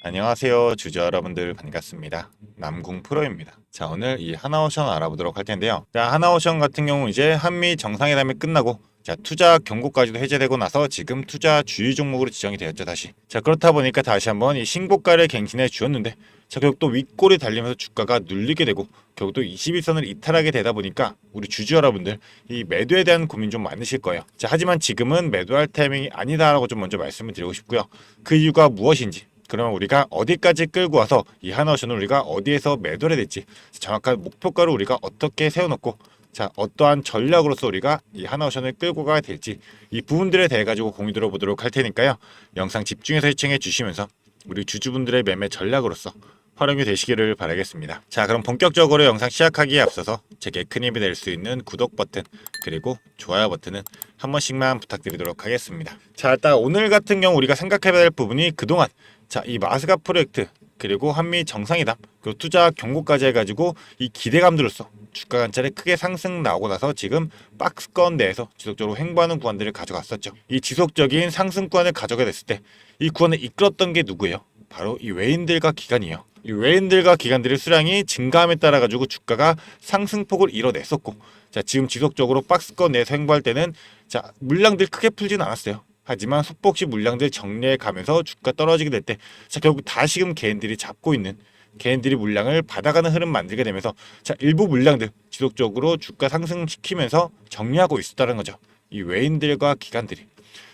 안녕하세요. 주주 여러분들 반갑습니다. 남궁 프로입니다. 자, 오늘 이 하나오션 알아보도록 할 텐데요. 자, 하나오션 같은 경우 이제 한미 정상회담이 끝나고 자, 투자 경고까지도 해제되고 나서 지금 투자 주의 종목으로 지정이 되었죠, 다시. 자, 그렇다 보니까 다시 한번 이 신고가를 갱신해 주었는데 자, 결국 또 윗골이 달리면서 주가가 눌리게 되고 결국 또 21선을 이탈하게 되다 보니까 우리 주주 여러분들 이 매도에 대한 고민 좀 많으실 거예요. 자, 하지만 지금은 매도할 타이밍이 아니다라고 좀 먼저 말씀을 드리고 싶고요. 그 이유가 무엇인지, 그러면 우리가 어디까지 끌고 와서 이 하나오션을 우리가 어디에서 매도를 해야 될지, 정확한 목표가를 우리가 어떻게 세워놓고 자, 어떠한 전략으로서 우리가 이 하나오션을 끌고 가야 될지, 이 부분들에 대해 가지고 공유 들어보도록 할 테니까요. 영상 집중해서 시청해 주시면서 우리 주주분들의 매매 전략으로서 활용이 되시기를 바라겠습니다. 자, 그럼 본격적으로 영상 시작하기에 앞서서 제게 큰 힘이 될 수 있는 구독 버튼 그리고 좋아요 버튼은 한 번씩만 부탁드리도록 하겠습니다. 자, 일단 오늘 같은 경우 우리가 생각해봐야 할 부분이 그동안 자, 이 마스가 프로젝트 그리고 한미 정상회담 그리고 투자 경고까지 해가지고 이 기대감들로서 주가 관찰에 크게 상승 나오고 나서 지금 박스권 내에서 지속적으로 횡보하는 구간들을 가져갔었죠. 이 지속적인 상승권을 가져가 됐을 때 이 구간을 이끌었던 게 누구예요? 바로 이 외인들과 기관이에요. 이 외인들과 기관들의 수량이 증가함에 따라 가지고 주가가 상승폭을 이뤄냈었고, 자, 지금 지속적으로 박스권 내에서 횡보할 때는 자, 물량들 크게 풀지는 않았어요. 하지만 소폭씩 물량들 정리해 가면서 주가 떨어지게 될 때, 자, 결국 다시금 개인들이 잡고 있는, 개인들이 물량을 받아가는 흐름 만들게 되면서 자, 일부 물량들 지속적으로 주가 상승시키면서 정리하고 있었다는 거죠. 이 외인들과 기관들이.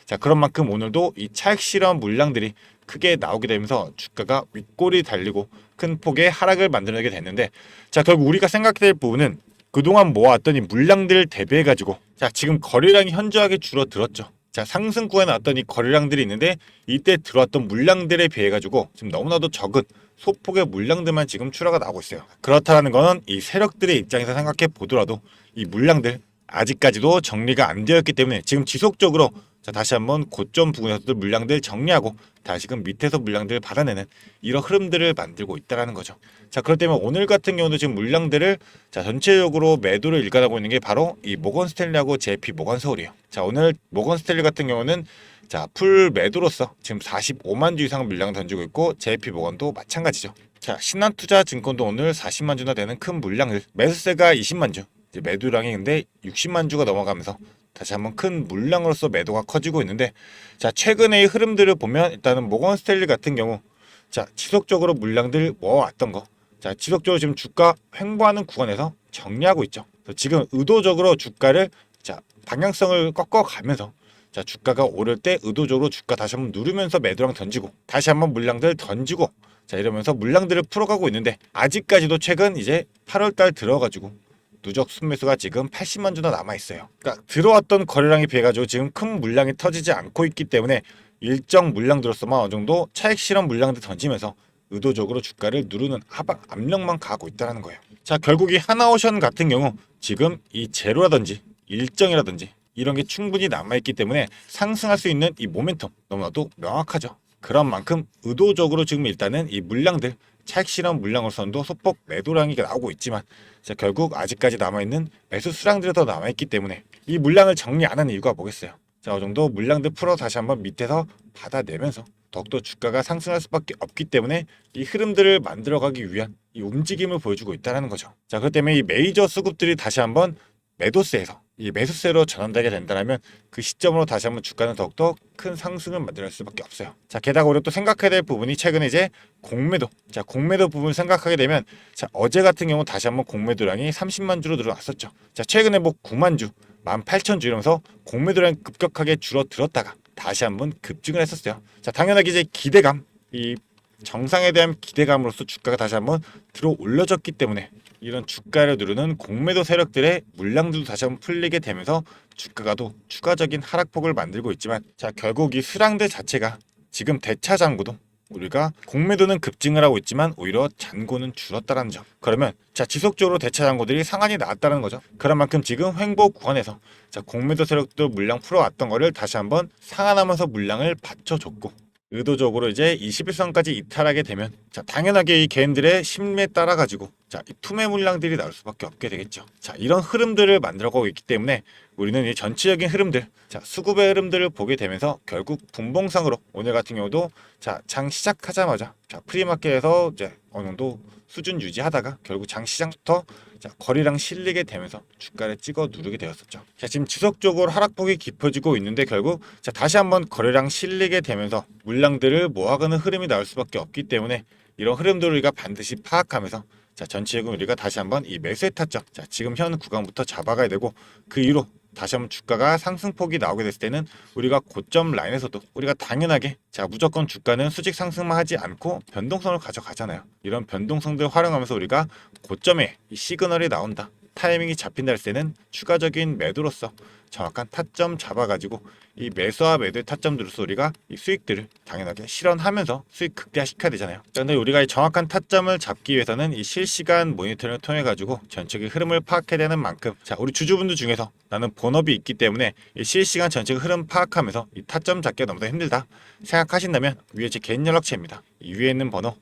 자, 그런 만큼 오늘도 이 차익 실현 물량들이 크게 나오게 되면서 주가가 윗골이 달리고 큰 폭의 하락을 만들어내게 됐는데, 자, 결국 우리가 생각해야 될 부분은 그동안 모아왔던 이 물량들을 대비해 가지고 자, 지금 거래량이 현저하게 줄어들었죠. 자, 상승구에 나왔던 이 거래량들이 있는데 이때 들어왔던 물량들에 비해 가지고 지금 너무나도 적은 소폭의 물량들만 지금 출하가 나오고 있어요. 그렇다는 거는 이 세력들의 입장에서 생각해 보더라도 이 물량들 아직까지도 정리가 안 되었기 때문에 지금 지속적으로 자, 다시 한번 고점 부근에서도 물량들 정리하고 다시금 밑에서 물량들을 받아내는 이런 흐름들을 만들고 있다는 거죠. 자, 그렇기 때문에 오늘 같은 경우도 지금 물량들을 자, 전체적으로 매도를 일관하고 있는 게 바로 이 모건 스탠리하고 JP 모건 서울이에요. 자, 오늘 모건 스탠리 같은 경우는 자, 풀 매도로서 지금 45만 주 이상 물량을 던지고 있고 JP 모건도 마찬가지죠. 자, 신한투자증권도 오늘 40만 주나 되는 큰 물량을, 매수세가 20만 주, 이제 매도량이 근데 60만 주가 넘어가면서 다시 한번 큰 물량으로서 매도가 커지고 있는데, 자, 최근의 흐름들을 보면 일단은 모건 스탠리 같은 경우 자, 지속적으로 물량들 모아왔던 거, 자, 지속적으로 지금 주가 횡보하는 구간에서 정리하고 있죠. 그래서 지금 의도적으로 주가를 자, 방향성을 꺾어가면서 자, 주가가 오를 때 의도적으로 주가 다시 한번 누르면서 매도량 던지고 다시 한번 물량들 던지고 자, 이러면서 물량들을 풀어가고 있는데, 아직까지도 최근 이제 8월달 들어가지고 누적 순매수가 지금 80만 주나 남아 있어요. 그러니까 들어왔던 거래량에 비해 가지고 지금 큰 물량이 터지지 않고 있기 때문에 일정 물량들로서만 어느 정도 차익 실현 물량들 던지면서 의도적으로 주가를 누르는 하방 압력만 가고 있다는 거예요. 자, 결국 이 하나오션 같은 경우 지금 이 제로라든지 일정이라든지 이런 게 충분히 남아 있기 때문에 상승할 수 있는 이 모멘텀 너무나도 명확하죠. 그런 만큼 의도적으로 지금 일단은 이 물량들 차익 실현 물량으로서도 소폭 매도량이 나오고 있지만 자, 결국 아직까지 남아있는 매수 수량들이 더 남아있기 때문에 이 물량을 정리 안 하는 이유가 뭐겠어요. 자, 어느 정도 물량들 풀어 다시 한번 밑에서 받아내면서 더욱더 주가가 상승할 수밖에 없기 때문에 이 흐름들을 만들어가기 위한 이 움직임을 보여주고 있다는 거죠. 자, 그렇기 때문에 이 메이저 수급들이 다시 한번 매도세에서 이 매수세로 전환되게 된다면 그 시점으로 다시 한번 주가는 더욱더 큰 상승을 만들 수밖에 없어요. 자, 게다가 우리가 또 생각해야 될 부분이 최근에 이제 공매도, 자, 공매도 부분 생각하게 되면 자, 어제 같은 경우 다시 한번 공매도량이 30만 주로 늘어났었죠. 자, 최근에 뭐 9만 주, 18,000주 이러면서 공매도량이 급격하게 줄어들었다가 다시 한번 급증을 했었어요. 자, 당연하게 이제 기대감, 이 정상에 대한 기대감으로서 주가가 다시 한번 들어 올려졌기 때문에 이런 주가를 누르는 공매도 세력들의 물량들도 다시 한번 풀리게 되면서 주가가 또 추가적인 하락폭을 만들고 있지만, 자, 결국 이 수량들 자체가 지금 대차 잔고도 우리가 공매도는 급증을 하고 있지만 오히려 잔고는 줄었다는 점. 그러면 자, 지속적으로 대차 잔고들이 상한이 나왔다는 거죠. 그런 만큼 지금 횡보 구간에서 자, 공매도 세력도 물량 풀어왔던 거를 다시 한번 상한하면서 물량을 받쳐줬고, 의도적으로 이제 21선까지 이탈하게 되면 자 당연하게 이 개인들의 심리에 따라 가지고 자이 투매 물량들이 나올 수밖에 없게 되겠죠. 자 이런 흐름들을 만들어가고 있기 때문에 우리는 이 전체적인 흐름들 자 수급의 흐름들을 보게 되면서 결국 분봉상으로 오늘 같은 경우도 자 장 시작하자마자 자 프리마켓에서 이제 어느 정도 수준 유지하다가 결국 장 시장부터 자 거래량 실리게 되면서 주가를 찍어 누르게 되었었죠. 자 지금 지속적으로 하락폭이 깊어지고 있는데 결국 자 다시 한번 거래량 실리게 되면서 물량들을 모아가는 흐름이 나올 수밖에 없기 때문에 이런 흐름들을 우리가 반드시 파악하면서 자 전체적으로 우리가 다시 한번 이 매수의 타점 자 지금 현 구간부터 잡아가야 되고 그 이후로 다시 한번 주가가 상승폭이 나오게 됐을 때는 우리가 고점 라인에서도 우리가 당연하게 자 무조건 주가는 수직 상승만 하지 않고 변동성을 가져가잖아요. 이런 변동성들을 활용하면서 우리가 고점에 이 시그널이 나온다. 타이밍이 잡힌다 할 때는 추가적인 매도로서 정확한 타점 잡아가지고 이 매수와 매도의 타점들로서 우리가 이 수익들을 당연하게 실현하면서 수익 극대화시켜야 되잖아요. 그런데 우리가 이 정확한 타점을 잡기 위해서는 이 실시간 모니터링을 통해 가지고 전체적인 흐름을 파악해야 되는 만큼 자 우리 주주분들 중에서 나는 본업이 있기 때문에 이 실시간 전체적 흐름 파악하면서 이 타점 잡기가 너무나 힘들다 생각하신다면 위에 제 개인 연락처입니다. 이 위에 있는 번호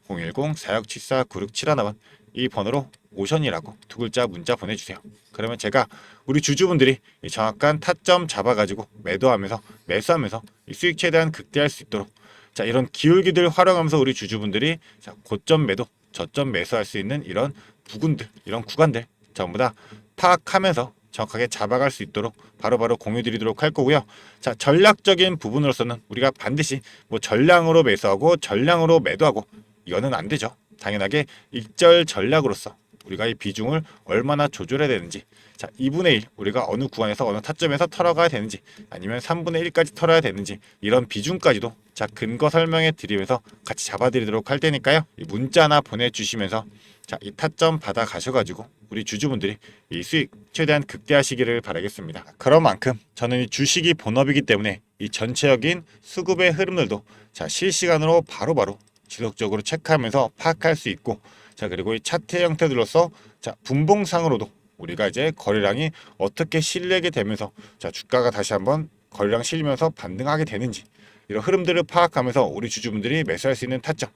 010-4674-9671번 이 번호로 오션이라고 두 글자 문자 보내주세요. 그러면 제가 우리 주주분들이 정확한 타점 잡아가지고 매도하면서 매수하면서 이 수익 최대한 극대화할 수 있도록 자 이런 기울기들 활용하면서 우리 주주분들이 자 고점 매도 저점 매수할 수 있는 이런 부근들 이런 구간들 전부 다 파악하면서 정확하게 잡아갈 수 있도록 바로바로 공유 드리도록 할 거고요. 자 전략적인 부분으로서는 우리가 반드시 뭐 전량으로 매수하고 전량으로 매도하고 이거는 안 되죠. 당연하게 일절 전략으로서 우리가 이 비중을 얼마나 조절해야 되는지 자 2분의 1 우리가 어느 구간에서 어느 타점에서 털어가야 되는지 아니면 3분의 1까지 털어야 되는지 이런 비중까지도 자 근거 설명해 드리면서 같이 잡아 드리도록 할 테니까요. 이 문자나 보내주시면서 자 이 타점 받아 가셔가지고 우리 주주분들이 이 수익 최대한 극대화하시기를 바라겠습니다. 그런 만큼 저는 이 주식이 본업이기 때문에 이 전체적인 수급의 흐름들도 자 실시간으로 바로바로 지속적으로 체크하면서 파악할 수 있고 자 그리고 이 차트 형태들로서 자 분봉상으로도 우리가 이제 거래량이 어떻게 실리게 되면서 자 주가가 다시 한번 거래량 실리면서 반등하게 되는지 이런 흐름들을 파악하면서 우리 주주분들이 매수할 수 있는 타점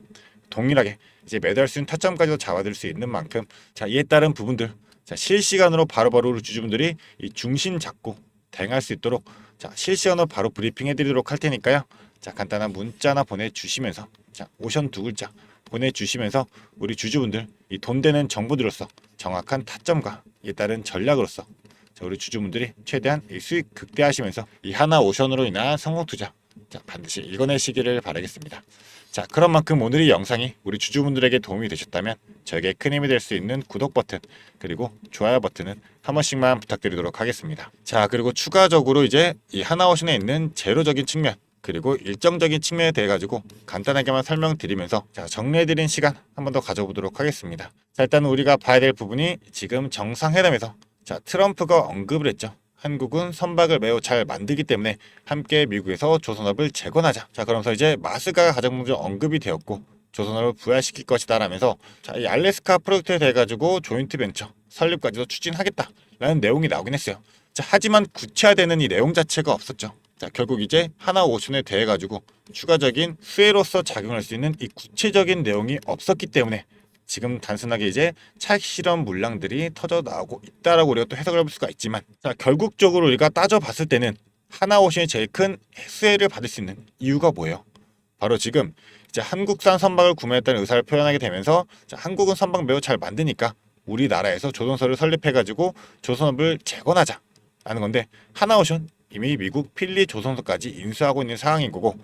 동일하게 이제 매도할 수 있는 타점까지도 잡아들 수 있는 만큼 자 이에 따른 부분들 자 실시간으로 바로바로 우리 주주분들이 이 중심 잡고 대응할 수 있도록 자 실시간으로 바로 브리핑 해드리도록 할 테니까요. 자 간단한 문자나 보내주시면서 자 오션 두 글자 보내주시면서 우리 주주분들 이 돈 되는 정보들로서 정확한 타점과 이에 따른 전략으로서 자 우리 주주분들이 최대한 이 수익 극대화하시면서 이 하나 오션으로 인한 성공 투자 자 반드시 읽어내시기를 바라겠습니다. 자 그런 만큼 오늘 이 영상이 우리 주주분들에게 도움이 되셨다면 저에게 큰 힘이 될 수 있는 구독 버튼 그리고 좋아요 버튼은 한 번씩만 부탁드리도록 하겠습니다. 자 그리고 추가적으로 이제 이 하나오션에 있는 제로적인 측면 그리고 일정적인 측면에 대해 가지고 간단하게만 설명드리면서 자 정리해드린 시간 한 번 더 가져보도록 하겠습니다. 자 일단 우리가 봐야 될 부분이 지금 정상회담에서 자 트럼프가 언급을 했죠. 한국은 선박을 매우 잘 만들기 때문에 함께 미국에서 조선업을 재건하자. 자 그러면서 이제 마스가 가장 먼저 언급이 되었고 조선업을 부활시킬 것이다 라면서 자 이 알래스카 프로젝트에 대해 가지고 조인트 벤처 설립까지도 추진하겠다 라는 내용이 나오긴 했어요. 자 하지만 구체화되는 이 내용 자체가 없었죠. 자 결국 이제 하나 오션에 대해 가지고 추가적인 수혜로서 작용할 수 있는 이 구체적인 내용이 없었기 때문에 지금 단순하게 이제 차익 실험 물량들이 터져 나오고 있다라고 우리가 또 해석을 해볼 수가 있지만 자 결국적으로 우리가 따져봤을 때는 하나오션이 제일 큰 수혜를 받을 수 있는 이유가 뭐예요? 바로 지금 이제 한국산 선박을 구매했다는 의사를 표현하게 되면서 자, 한국은 선박 매우 잘 만드니까 우리나라에서 조선소를 설립해가지고 조선업을 재건하자 라는 건데 하나오션 이미 미국 필리 조선소까지 인수하고 있는 상황인 거고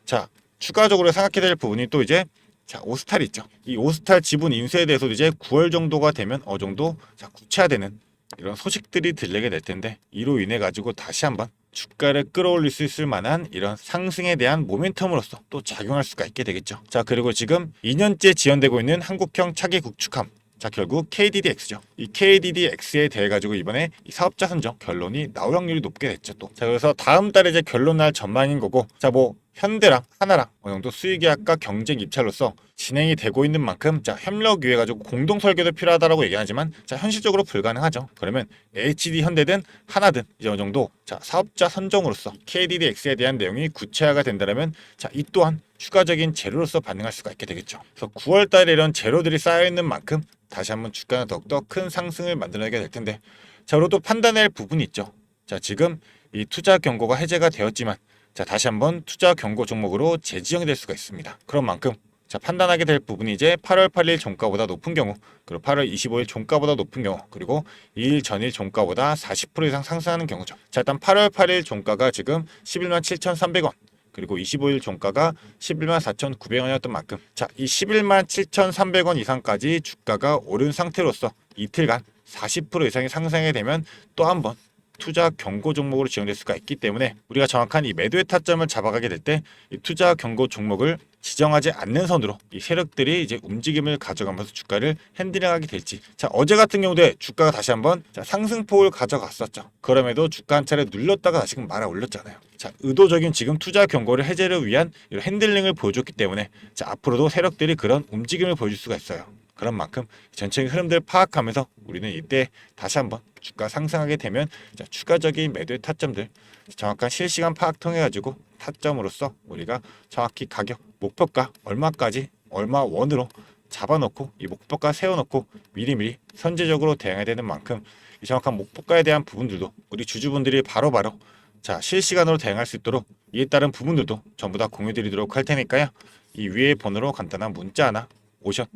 자 추가적으로 생각해야 될 부분이 또 이제 자 오스탈이 있죠. 이 오스탈 지분 인수에 대해서도 이제 9월 정도가 되면 어느 정도 자 구체화되는 이런 소식들이 들리게 될 텐데 이로 인해 가지고 다시 한번 주가를 끌어올릴 수 있을 만한 이런 상승에 대한 모멘텀으로서 또 작용할 수가 있게 되겠죠. 자 그리고 지금 2년째 지연되고 있는 한국형 차기 구축함 자 결국 KDDX죠. 이 KDDX에 대해 가지고 이번에 이 사업자 선정 결론이 나올 확률이 높게 됐죠 또. 자 그래서 다음 달에 이제 결론 날 전망인 거고 자 뭐 현대랑 하나랑 어느 정도 수익 계약과 경쟁 입찰로서 진행이 되고 있는 만큼 자 협력 위해 가지고 공동 설계도 필요하다라고 얘기하지만 자 현실적으로 불가능하죠. 그러면 HD 현대든 하나든 이제 어느 정도 자 사업자 선정으로서 KDDX에 대한 내용이 구체화가 된다면 자 이 또한 추가적인 재료로서 반응할 수가 있게 되겠죠. 그래서 9월 달에 이런 재료들이 쌓여 있는 만큼 다시 한번 주가는 더욱더 큰 상승을 만들어내게 될 텐데 자 그리고 또 판단할 부분이 있죠. 자 지금 이 투자 경고가 해제가 되었지만 자 다시 한번 투자 경고 종목으로 재지정이 될 수가 있습니다. 그런 만큼 자 판단하게 될 부분이 이제 8월 8일 종가보다 높은 경우 그리고 8월 25일 종가보다 높은 경우 그리고 2일 전일 종가보다 40% 이상 상승하는 경우죠. 자 일단 8월 8일 종가가 지금 11만 7,300원 그리고 25일 종가가 11만 4,900원이었던 만큼 자 이 11만 7,300원 이상까지 주가가 오른 상태로서 이틀간 40% 이상의 상승이 되면 또 한 번 투자 경고 종목으로 지정될 수가 있기 때문에 우리가 정확한 이 매도의 타점을 잡아가게 될 때 이 투자 경고 종목을 지정하지 않는 선으로 이 세력들이 이제 움직임을 가져가면서 주가를 핸들링하게 될지. 자 어제 같은 경우에 주가가 다시 한번 자, 상승폭을 가져갔었죠. 그럼에도 주가 한 차례 눌렀다가 다시금 말아 올렸잖아요. 자 의도적인 지금 투자 경고를 해제를 위한 이런 핸들링을 보여줬기 때문에 자 앞으로도 세력들이 그런 움직임을 보여줄 수가 있어요. 그런 만큼 전체적인 흐름들을 파악하면서 우리는 이때 다시 한번 주가 상승하게 되면 자, 추가적인 매도의 타점들 정확한 실시간 파악 통해 가지고 타점으로서 우리가 정확히 가격 목표가 얼마까지 얼마 원으로 잡아놓고 이 목표가 세워놓고 미리미리 선제적으로 대응해야 되는 만큼 이 정확한 목표가에 대한 부분들도 우리 주주분들이 바로바로 자 실시간으로 대응할 수 있도록 이에 따른 부분들도 전부 다 공유드리도록 할 테니까요. 이 위에 번호로 간단한 문자 하나 오션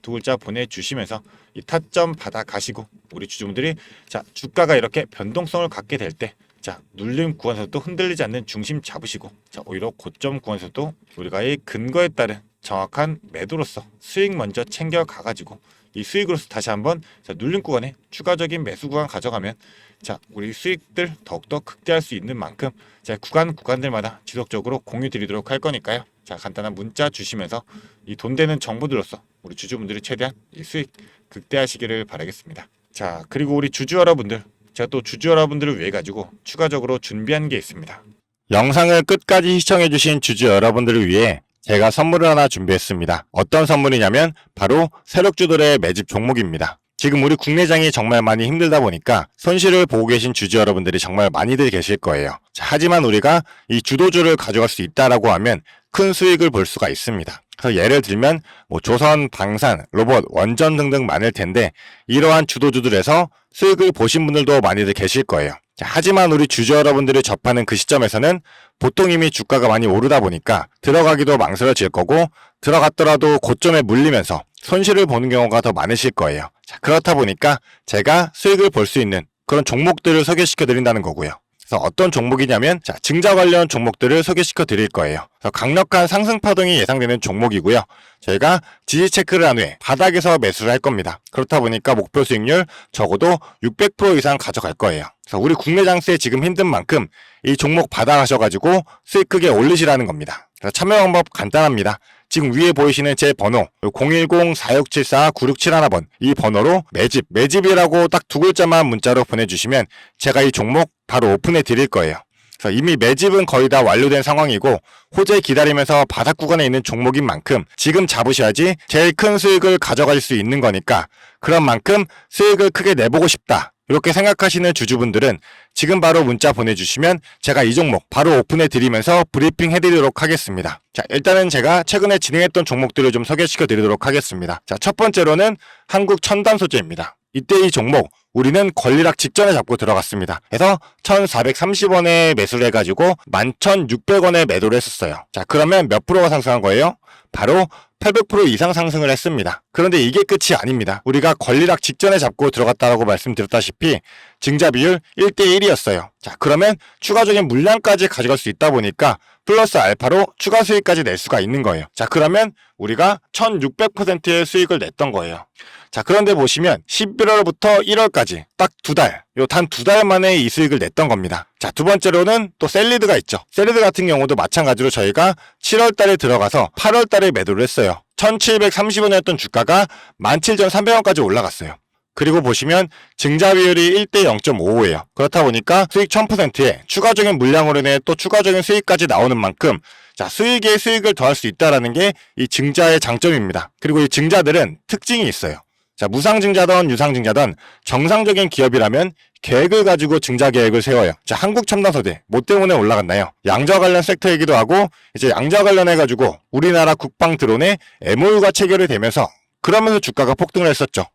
두 글자 보내주시면서 이 타점 받아 가시고 우리 주주분들이 자 주가가 이렇게 변동성을 갖게 될 때 자 눌림 구간에서도 흔들리지 않는 중심 잡으시고 자 오히려 고점 구간에서도 우리가 이 근거에 따른 정확한 매도로서 수익 먼저 챙겨 가가지고 이 수익으로서 다시 한번 자 눌림 구간에 추가적인 매수 구간 가져가면 자 우리 수익들 더욱더 극대화할 수 있는 만큼 자 구간들마다 지속적으로 공유 드리도록 할 거니까요. 자 간단한 문자 주시면서 이 돈 되는 정보들로서 우리 주주분들이 최대한 이 수익 극대화하시기를 바라겠습니다. 자 그리고 우리 주주 여러분들 제가 또 주주 여러분들을 위해 가지고 추가적으로 준비한 게 있습니다. 영상을 끝까지 시청해주신 주주 여러분들을 위해 제가 선물을 하나 준비했습니다. 어떤 선물이냐면 바로 세력주들의 매집 종목입니다. 지금 우리 국내장이 정말 많이 힘들다 보니까 손실을 보고 계신 주주 여러분들이 정말 많이들 계실 거예요. 자, 하지만 우리가 이 주도주를 가져갈 수 있다라고 하면 큰 수익을 볼 수가 있습니다. 그래서 예를 들면 뭐 조선, 방산, 로봇, 원전 등등 많을 텐데 이러한 주도주들에서 수익을 보신 분들도 많이들 계실 거예요. 자, 하지만 우리 주주 여러분들이 접하는 그 시점에서는 보통 이미 주가가 많이 오르다 보니까 들어가기도 망설여질 거고 들어갔더라도 고점에 물리면서 손실을 보는 경우가 더 많으실 거예요. 자, 그렇다 보니까 제가 수익을 볼 수 있는 그런 종목들을 소개시켜 드린다는 거고요. 그래서 어떤 종목이냐면 자, 증자 관련 종목들을 소개시켜 드릴 거예요. 그래서 강력한 상승 파동이 예상되는 종목이고요. 저희가 지지 체크를 한 후에 바닥에서 매수를 할 겁니다. 그렇다 보니까 목표 수익률 적어도 600% 이상 가져갈 거예요. 그래서 우리 국내 장세 지금 힘든 만큼 이 종목 받아가셔가지고 수익 크게 올리시라는 겁니다. 그래서 참여 방법 간단합니다. 지금 위에 보이시는 제 번호 010-4674-9671번 이 번호로 매집이라고 딱 두 글자만 문자로 보내주시면 제가 이 종목 바로 오픈해 드릴 거예요. 그래서 이미 매집은 거의 다 완료된 상황이고 호재 기다리면서 바닥 구간에 있는 종목인 만큼 지금 잡으셔야지 제일 큰 수익을 가져갈 수 있는 거니까 그런 만큼 수익을 크게 내보고 싶다. 이렇게 생각하시는 주주분들은 지금 바로 문자 보내주시면 제가 이 종목 바로 오픈해 드리면서 브리핑 해드리도록 하겠습니다. 자, 일단은 제가 최근에 진행했던 종목들을 좀 소개시켜 드리도록 하겠습니다. 자, 첫 번째로는 한국 첨단 소재입니다. 이때 이 종목 우리는 권리락 직전에 잡고 들어갔습니다. 그래서 1,430원에 매수를 해가지고 11,600원에 매도를 했었어요. 자, 그러면 몇 프로가 상승한 거예요? 바로 800% 이상 상승을 했습니다. 그런데 이게 끝이 아닙니다. 우리가 권리락 직전에 잡고 들어갔다라고 말씀드렸다시피 증자 비율 1대1이었어요. 자, 그러면 추가적인 물량까지 가져갈 수 있다 보니까 플러스 알파로 추가 수익까지 낼 수가 있는 거예요. 자, 그러면 우리가 1600%의 수익을 냈던 거예요. 자, 그런데 보시면 11월부터 1월까지 딱 두 달, 단 두 달 만에 이 수익을 냈던 겁니다. 자, 두 번째로는 또 셀리드가 있죠. 셀리드 같은 경우도 마찬가지로 저희가 7월 달에 들어가서 8월 달에 매도를 했어요. 1730원이었던 주가가 17,300원까지 올라갔어요. 그리고 보시면 증자 비율이 1대 0.55예요. 그렇다 보니까 수익 1000%에 추가적인 물량으로 인해 또 추가적인 수익까지 나오는 만큼 자, 수익에 수익을 더할 수 있다는 게 이 증자의 장점입니다. 그리고 이 증자들은 특징이 있어요. 자, 무상증자든 유상증자든 정상적인 기업이라면 계획을 가지고 증자 계획을 세워요. 자, 한국첨단소재 뭐 때문에 올라갔나요? 양자 관련 섹터이기도 하고 이제 양자 관련해가지고 우리나라 국방 드론에 MOU가 체결이 되면서 그러면서 주가가 폭등을 했었죠.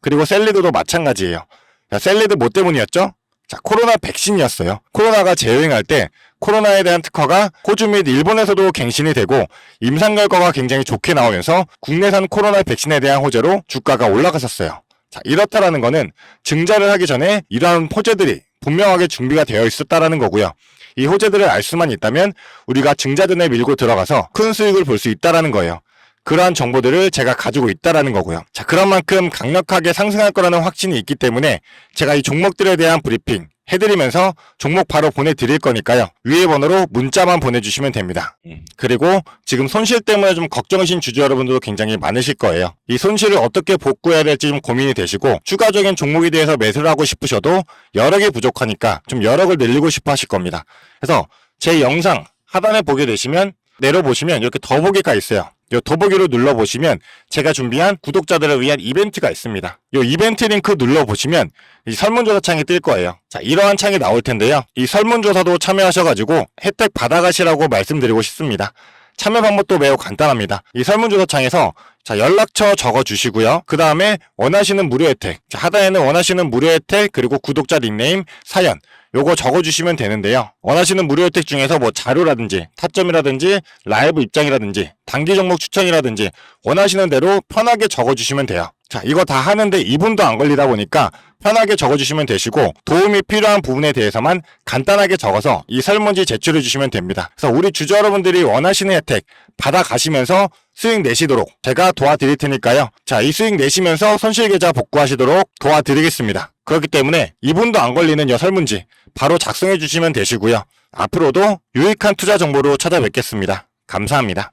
그리고 셀리드도 마찬가지예요. 자, 셀리드 뭐 때문이었죠? 자, 코로나 백신이었어요. 코로나가 재유행할 때 코로나에 대한 특허가 호주 및 일본에서도 갱신이 되고 임상 결과가 굉장히 좋게 나오면서 국내산 코로나 백신에 대한 호재로 주가가 올라갔었어요. 자, 이렇다라는 거는 증자를 하기 전에 이러한 호재들이 분명하게 준비가 되어 있었다라는 거고요. 이 호재들을 알 수만 있다면 우리가 증자전에 밀고 들어가서 큰 수익을 볼 수 있다라는 거예요. 그러한 정보들을 제가 가지고 있다라는 거고요. 자, 그런 만큼 강력하게 상승할 거라는 확신이 있기 때문에 제가 이 종목들에 대한 브리핑 해드리면서 종목 바로 보내드릴 거니까요. 위에 번호로 문자만 보내주시면 됩니다. 그리고 지금 손실 때문에 좀 걱정이신 주주 여러분들도 굉장히 많으실 거예요. 이 손실을 어떻게 복구해야 될지 좀 고민이 되시고 추가적인 종목에 대해서 매수를 하고 싶으셔도 여력이 부족하니까 좀 여력을 늘리고 싶어 하실 겁니다. 그래서 제 영상 하단에 보게 되시면 내려보시면 이렇게 더보기가 있어요. 이 더보기로 눌러보시면 제가 준비한 구독자들을 위한 이벤트가 있습니다. 이 이벤트 링크 눌러보시면 이 설문조사 창이 뜰 거예요. 자, 이러한 창이 나올 텐데요. 이 설문조사도 참여하셔가지고 혜택 받아가시라고 말씀드리고 싶습니다. 참여 방법도 매우 간단합니다. 이 설문조사 창에서 자, 연락처 적어주시고요. 그 다음에 원하시는 무료 혜택. 자, 하단에는 원하시는 무료 혜택 그리고 구독자 닉네임, 사연 요거 적어주시면 되는데요. 원하시는 무료 혜택 중에서 뭐 자료라든지 타점이라든지 라이브 입장이라든지 단기 종목 추천이라든지 원하시는 대로 편하게 적어주시면 돼요. 자, 이거 다 하는데 2분도 안 걸리다 보니까 편하게 적어주시면 되시고 도움이 필요한 부분에 대해서만 간단하게 적어서 이 설문지 제출해 주시면 됩니다. 그래서 우리 주주 여러분들이 원하시는 혜택 받아가시면서 수익 내시도록 제가 도와드릴 테니까요. 자, 이 수익 내시면서 손실계좌 복구하시도록 도와드리겠습니다. 그렇기 때문에 2분도 안 걸리는 이 설문지 바로 작성해 주시면 되시고요. 앞으로도 유익한 투자 정보로 찾아뵙겠습니다. 감사합니다.